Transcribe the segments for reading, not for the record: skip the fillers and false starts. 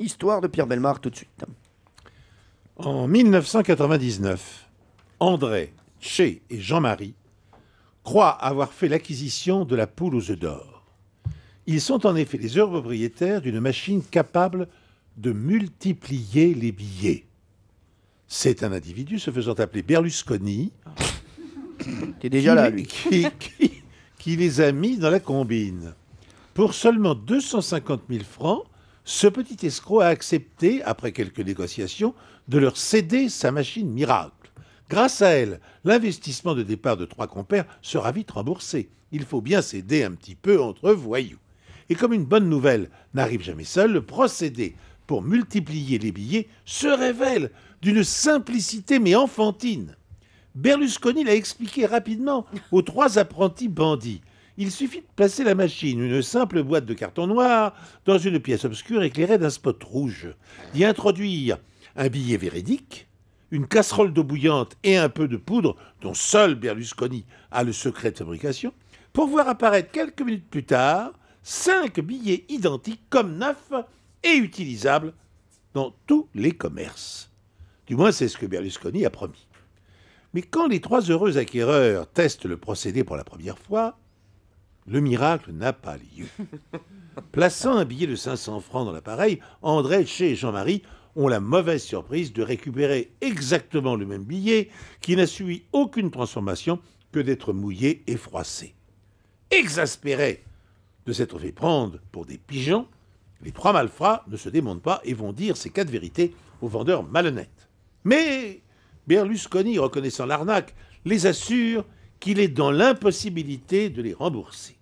Histoire de Pierre Bellemare tout de suite. En 1999, André, Tché et Jean-Marie croient avoir fait l'acquisition de la poule aux œufs d'or. Ils sont en effet les heureux propriétaires d'une machine capable de multiplier les billets. C'est un individu se faisant appeler Berlusconi T'es déjà là, lui. qui les a mis dans la combine. Pour seulement 250 000 francs, ce petit escroc a accepté, après quelques négociations, de leur céder sa machine miracle. Grâce à elle, l'investissement de départ de 3 compères sera vite remboursé. Il faut bien s'aider un petit peu entre voyous. Et comme une bonne nouvelle n'arrive jamais seule, le procédé pour multiplier les billets se révèle d'une simplicité mais enfantine. Berlusconi l'a expliqué rapidement aux 3 apprentis bandits. Il suffit de placer la machine, une simple boîte de carton noir, dans une pièce obscure éclairée d'un spot rouge, d'y introduire un billet véridique, une casserole d'eau bouillante et un peu de poudre, dont seul Berlusconi a le secret de fabrication, pour voir apparaître quelques minutes plus tard 5 billets identiques comme neufs et utilisables dans tous les commerces. Du moins, c'est ce que Berlusconi a promis. Mais quand les 3 heureux acquéreurs testent le procédé pour la première fois, le miracle n'a pas lieu. Plaçant un billet de 500 francs dans l'appareil, André, Tché et Jean-Marie ont la mauvaise surprise de récupérer exactement le même billet qui n'a subi aucune transformation que d'être mouillé et froissé. Exaspérés de s'être fait prendre pour des pigeons, les 3 malfrats ne se démontent pas et vont dire ces 4 vérités aux vendeurs malhonnêtes. Mais Berlusconi, reconnaissant l'arnaque, les assure qu'il est dans l'impossibilité de les rembourser.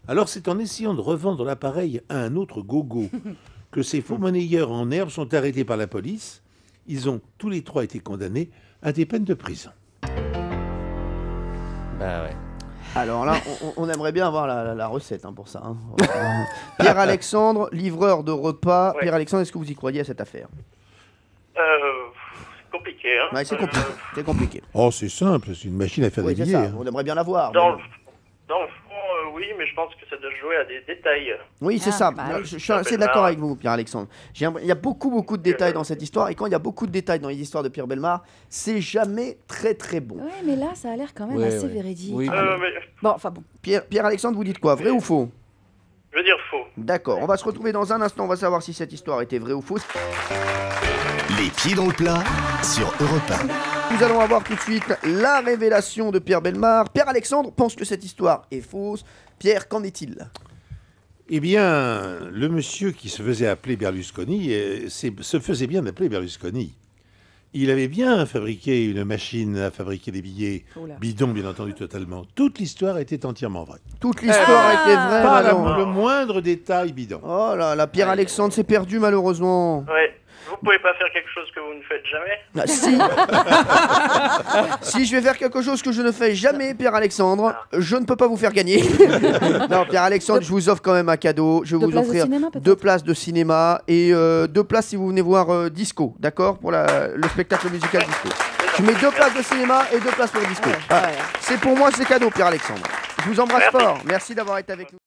Alors c'est en essayant de revendre l'appareil à un autre gogo que ces faux monnayeurs en herbe sont arrêtés par la police. Ils ont tous les 3 été condamnés à des peines de prison. Bah ouais. Alors là, on aimerait bien avoir la recette pour ça. Hein. Pierre-Alexandre, livreur de repas. Ouais. Pierre-Alexandre, est-ce que vous y croyez à cette affaire? C'est compliqué, hein. Ouais, c'est compliqué. C'est compliqué. Oh, c'est simple, c'est une machine à faire Oui, des c'est billets. ça. hein. On aimerait bien l'avoir. Dans le fond, oui, mais je pense que ça doit jouer à des détails. Oui, c'est Ah, ça. bah oui. Je suis assez d'accord avec vous, Pierre-Alexandre. Il y a beaucoup de détails dans cette histoire. Et quand il y a beaucoup de détails dans les histoires de Pierre Bellemare, c'est jamais très bon. Ouais, mais là, ça a l'air quand même Ouais, assez ouais. véridique. Oui, Mais Bon, enfin bon. Pierre-Alexandre, vous dites quoi? Vrai ou faux? je veux dire faux. D'accord. On va se retrouver dans un instant. On va savoir si cette histoire était vraie ou fausse. Les pieds dans le plat sur Europe 1. Nous allons avoir tout de suite la révélation de Pierre Bellemare. Pierre-Alexandre pense que cette histoire est fausse. Pierre, qu'en est-il? Eh bien, le monsieur qui se faisait appeler Berlusconi se faisait bien appeler Berlusconi. Il avait bien fabriqué une machine à fabriquer des billets Oula. bidons, bien entendu, totalement. Toute l'histoire était entièrement vraie. Toute l'histoire était vraie. Pas Manon. le moindre détail bidon. Oh là là, Pierre-Alexandre s'est perdu malheureusement. Ouais. Vous pouvez pas faire quelque chose que vous ne faites jamais? Ah, si. Si je vais faire quelque chose que je ne fais jamais, Pierre-Alexandre, je ne peux pas vous faire gagner. Non, Pierre-Alexandre, je vous offre quand même un cadeau. Je vais vous Deux places de offrir cinéma, peut-être 2 places de cinéma et 2 places si vous venez voir Disco, d'accord? Pour le spectacle musical Disco. Je mets 2 places de cinéma et 2 places pour le Disco. Ouais, Ah, ouais. c'est pour moi, c'est cadeau, Pierre-Alexandre. Je vous embrasse fort. Merci d'avoir été avec nous.